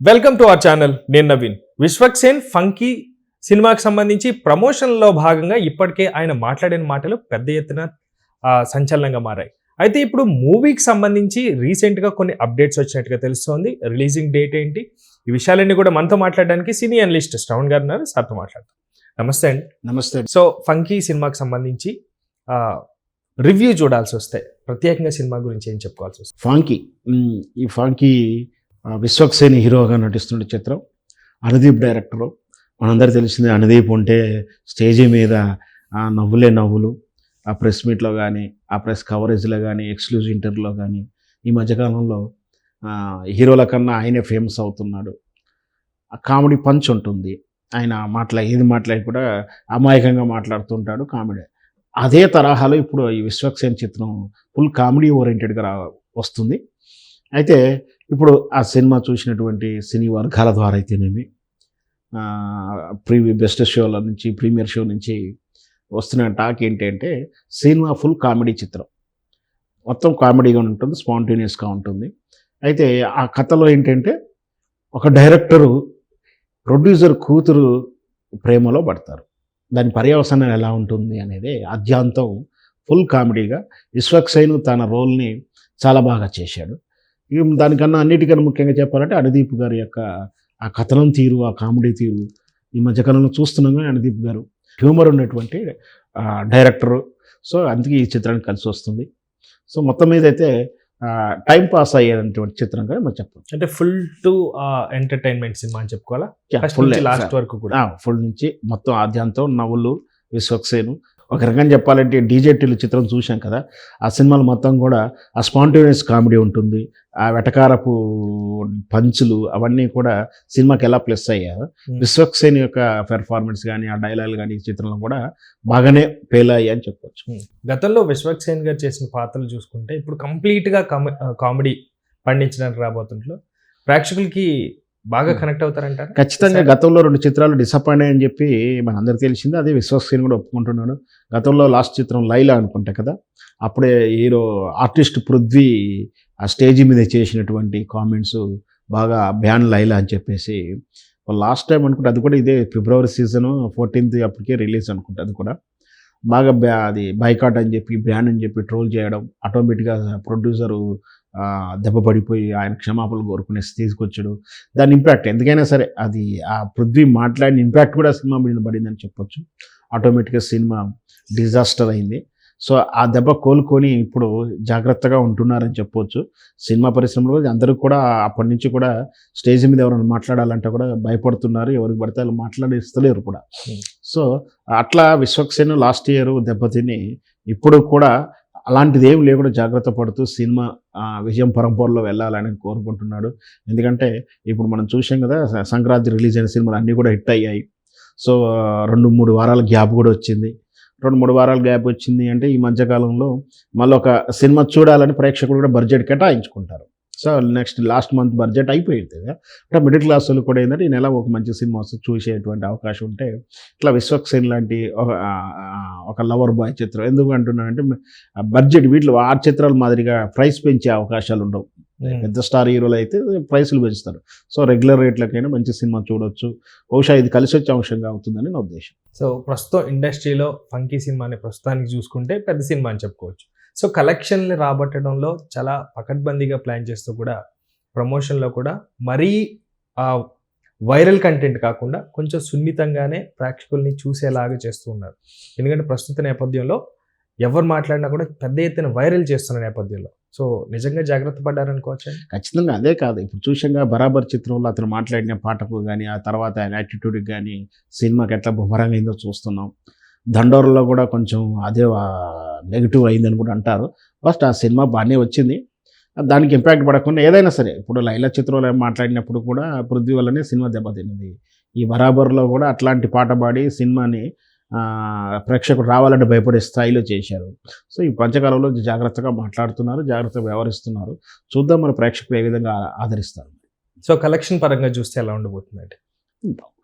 Welcome to our channel. నేను Naveen. Vishwaksen funky సినిమాకి సంబంధించి ప్రమోషన్లో భాగంగా ఇప్పటికే ఆయన మాట్లాడిన మాటలు పెద్ద ఎత్తున సంచలనంగా మారాయి. అయితే ఇప్పుడు మూవీకి సంబంధించి రీసెంట్గా కొన్ని అప్డేట్స్ వచ్చినట్టుగా తెలుస్తోంది. రిలీజింగ్ డేట్ ఏంటి, ఈ విషయాలన్నీ కూడా మనతో మాట్లాడడానికి సినీ అనలిస్ట్ శ్రవణ్ గారు ఉన్నారు. సార్తో మాట్లాడతాం. నమస్తే అండి. నమస్తే. సో ఫంకీ సినిమాకి సంబంధించి రివ్యూ చూడాల్సి వస్తే ప్రత్యేకంగా సినిమా గురించి ఏం చెప్పుకోవాల్సి వస్తుంది? ఈ ఫాంకీ విశ్వక్సేన్ హీరోగా నటిస్తున్న చిత్రం. అనుదీప్ డైరెక్టరు. మనందరికీ తెలిసిందే, అనుదీప్ ఉంటే స్టేజీ మీద నవ్వులే నవ్వులు. ఆ ప్రెస్ మీట్లో కానీ, ఆ ప్రెస్ కవరేజ్లో కానీ, ఎక్స్క్లూజివ్ ఇంటర్వ్యూలో కానీ ఈ మధ్యకాలంలో హీరోల కన్నా ఆయనే ఫేమస్ అవుతున్నాడు. ఆ కామెడీ పంచ్ ఉంటుంది. ఆయన ఏది మాట్లాడి కూడా అమాయకంగా మాట్లాడుతుంటాడు, కామెడీ. అదే తరహాలో ఇప్పుడు ఈ విశ్వక్సేన్ చిత్రం ఫుల్ కామెడీ ఓరియంటెడ్గా వస్తుంది. అయితే ఇప్పుడు ఆ సినిమా చూసినటువంటి సినీ వర్గాల ద్వారా అయితేనేమి, బెస్ట్ షోల నుంచి, ప్రీమియర్ షో నుంచి వస్తున్న టాక్ ఏంటంటే సినిమా ఫుల్ కామెడీ చిత్రం. మొత్తం కామెడీగా ఉంటుంది, స్పాంటేనియస్గా ఉంటుంది. అయితే ఆ కథలో ఏంటంటే ఒక డైరెక్టరు ప్రొడ్యూసర్ కూతురు ప్రేమలో పడతారు. దాని పర్యవసానం ఎలా ఉంటుంది అనేది ఆద్యాంతం ఫుల్ కామెడీగా విశ్వక్సేన్ తన రోల్ని చాలా బాగా చేశాడు. దానికన్నా అన్నిటికన్నా ముఖ్యంగా చెప్పాలంటే అనుదీప్ గారి యొక్క ఆ కథనం తీరు, ఆ కామెడీ తీరు ఈ మధ్యకాలంలో చూస్తున్నాం. కానీ అనుదీప్ గారు హ్యూమర్ ఉన్నటువంటి డైరెక్టరు. సో అందుకే ఈ చిత్రానికి కలిసి వస్తుంది. సో మొత్తం మీద అయితే టైం పాస్ అయ్యేటువంటి చిత్రంగా మనం చెప్పచ్చు. అంటే ఫుల్ టు ఎంటర్టైన్మెంట్ సినిమా అని చెప్పుకోవాలా? ఫుల్ లాస్ట్ వరకు కూడా ఫుల్ నుంచి మొత్తం ఆద్యాంతం నవ్వులు. విశ్వక్సేన్ ఒక రకంగా చెప్పాలంటే డీజేటీలు చిత్రం చూసాం కదా, ఆ సినిమాలు మొత్తం కూడా ఆ స్పాంటేనియస్ కామెడీ ఉంటుంది. ఆ వెటకారపు పంచులు అవన్నీ కూడా సినిమాకి ఎలా ప్లస్ అయ్యారు. విశ్వక్సేన్ యొక్క పెర్ఫార్మెన్స్ కానీ, ఆ డైలాగ్ కానీ ఈ చిత్రంలో కూడా బాగానే పేలాయి అని చెప్పొచ్చు. గతంలో విశ్వక్సేన్ గారు చేసిన పాత్రలు చూసుకుంటే ఇప్పుడు కంప్లీట్గా కామెడీ పండించడానికి రాబోతుంట్లో ప్రేక్షకులకి బాగా కనెక్ట్ అవుతారంటారు. ఖచ్చితంగా. గతంలో 2 చిత్రాలు డిసప్పాయింట్ అని చెప్పి మనందరికీ తెలిసింది. అదే విశ్వక్సేన్ కూడా ఒప్పుకుంటున్నాడు. గతంలో లాస్ట్ చిత్రం లైలా అనుకుంటా కదా, అప్పుడే హీరో ఆర్టిస్ట్ పృథ్వీ ఆ స్టేజీ మీద చేసినటువంటి కామెంట్స్ బాగా బ్యాన్ లైలా అని చెప్పేసి లాస్ట్ టైం అనుకుంటే, అది కూడా ఇదే ఫిబ్రవరి సీజన్ 14th అప్పటికే రిలీజ్ అనుకుంటా. అది కూడా బాగా అది బైకాట్ అని చెప్పి, బ్యాన్ అని చెప్పి ట్రోల్ చేయడం, ఆటోమేటిక్గా ప్రొడ్యూసరు దెబ్బ పడిపోయి ఆయన క్షమాపణలు కోరుకునే స్థితికి వచ్చాడు. దాని ఇంపాక్ట్ ఎందుకైనా సరే, అది ఆ పృథ్వీ మాట్లాడిన ఇంపాక్ట్ కూడా సినిమా మీద పడిందని చెప్పొచ్చు. ఆటోమేటిక్గా సినిమా డిజాస్టర్ అయింది. సో ఆ దెబ్బ కోలుకొని ఇప్పుడు జాగ్రత్తగా ఉంటున్నారని చెప్పొచ్చు. సినిమా పరిశ్రమలో అందరూ కూడా అప్పటి నుంచి కూడా స్టేజ్ మీద ఎవరైనా మాట్లాడాలంటే కూడా భయపడుతున్నారు. ఎవరికి పడితే వాళ్ళు మాట్లాడిస్తలేరు కూడా. సో అట్లా విశ్వక్సేన్ లాస్ట్ ఇయర్ దెబ్బతిని ఇప్పుడు కూడా అలాంటిది ఏం లేకుండా జాగ్రత్త పడుతూ సినిమా విజయం పరంపరలో వెళ్ళాలని కోరుకుంటున్నాడు. ఎందుకంటే ఇప్పుడు మనం చూసాం కదా, సంక్రాంతి రిలీజ్ అయిన సినిమాలు అన్నీ కూడా హిట్ అయ్యాయి. సో 2-3 వారాల గ్యాప్ కూడా వచ్చింది. 2-3 వారాల గ్యాప్ వచ్చింది అంటే ఈ మధ్యకాలంలో మళ్ళీ ఒక సినిమా చూడాలని ప్రేక్షకులు కూడా బడ్జెట్ కేటాయించుకుంటారు. So next last month budget అయిపోయింది కదా, అంటే మిడిల్ క్లాస్ వాళ్ళు కూడా ఏంటంటే ఈ నెల ఒక మంచి సినిమా చూసేటువంటి అవకాశం ఉంటే ఇట్లా విశ్వక్సేన్ లాంటి ఒక లవర్ బాయ్ చిత్రం ఎందుకు అంటున్నానంటే, బడ్జెట్ వీటిలో ఆ చిత్రాల మాదిరిగా ప్రైస్ పెంచే అవకాశాలు ఉండవు. పెద్ద స్టార్ హీరోలు అయితే ప్రైసులు పెంచుతారు. సో రెగ్యులర్ రేట్లకైనా మంచి సినిమా చూడొచ్చు. బహుశా ఇది కలిసి వచ్చే అంశంగా అవుతుందని నా ఉద్దేశం. సో ప్రస్తుతం ఇండస్ట్రీలో ఫంకీ సినిమాని ప్రస్తుతానికి చూసుకుంటే పెద్ద సినిమా అని చెప్పుకోవచ్చు. సో కలెక్షన్ని రాబట్టడంలో చాలా పకడ్బందీగా ప్లాన్ చేస్తూ కూడా ప్రమోషన్లో కూడా మరీ వైరల్ కంటెంట్ కాకుండా కొంచెం సున్నితంగానే ప్రేక్షకుల్ని చూసేలాగా చేస్తూ ఉన్నారు. ఎందుకంటే ప్రస్తుత నేపథ్యంలో ఎవరు మాట్లాడినా కూడా పెద్ద ఎత్తున వైరల్ చేస్తున్న నేపథ్యంలో సో నిజంగా జాగ్రత్త పడ్డారనుకోవచ్చు. ఖచ్చితంగా అదే కాదు, ఇప్పుడు చూసాంగా బరాబర్ చిత్రంలో అతను మాట్లాడిన పాటకు కానీ, ఆ తర్వాత ఆయన యాటిట్యూడ్కి కానీ సినిమాకి ఎట్లా బుమరంగా అయిందో చూస్తున్నాం. దండోరలో కూడా కొంచెం అదే నెగిటివ్ అయిందని కూడా అంటారు. ఫస్ట్ ఆ సినిమా బాగానే వచ్చింది, దానికి ఇంపాక్ట్ పడకుండా ఏదైనా సరే. ఇప్పుడు లైలా చిత్రంలో మాట్లాడినప్పుడు కూడా పృథ్వీ వల్లనే సినిమా దెబ్బతిన్నది. ఈ బరాబర్లో కూడా అట్లాంటి పాట పాడి సినిమాని ప్రేక్షకుడు రావాలంటే భయపడే స్థాయిలో చేశారు. సో ఈ పంచకాలంలో జాగ్రత్తగా మాట్లాడుతున్నారు, జాగ్రత్తగా వ్యవహరిస్తున్నారు. చూద్దాం మన ప్రేక్షకులు ఏ విధంగా ఆదరిస్తారు. సో కలెక్షన్ పరంగా చూస్తే ఎలా ఉండబోతుందండి?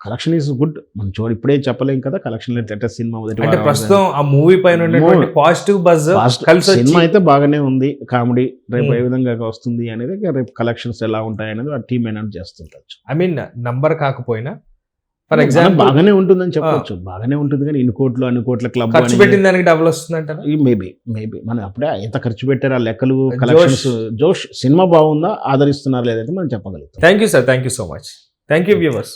Collection is good. మనం ఇప్పుడే చెప్పలేం కదా కలెక్షన్ లేటెస్ట్ సినిమా మొదటి అంటే వారం ప్రస్తుతం ఆ మూవీ పైన ఉన్నటువంటి పాజిటివ్ బజ్ కలిసి సినిమా వచ్చి అయితే బాగానే ఉంది, కామెడీ. రేపు ఏ విధంగా వస్తుంది అనేది రేపు కలెక్షన్స్ ఎలా ఉంటాయి అనేది ఆ టీమ్ అనౌన్స్ చేస్తుండొచ్చు. ఐ మీన్ నంబర్ కాకపోయినా ఫర్ మనం ఎగ్జాంపుల్ బాగానే ఉంటుందని చెప్పొచ్చు, బాగానే ఉంటుంది కానీ ఇన్ని కోట్లు అన్ని కోట్ల క్లబ్ ఖర్చు పెట్టిన దానికి డబుల్ వస్తుందంటారా? మేబీ మనం అప్పుడే ఎంత ఖర్చు పెట్టారు ఆ లెక్కలు కలెక్షన్స్ జోష్ సినిమా బాగుందా ఆదరిస్తున్నారు లేదంటే మనం చెప్పగలుగుతాం. Thank you sir, thank you so much, thank you viewers.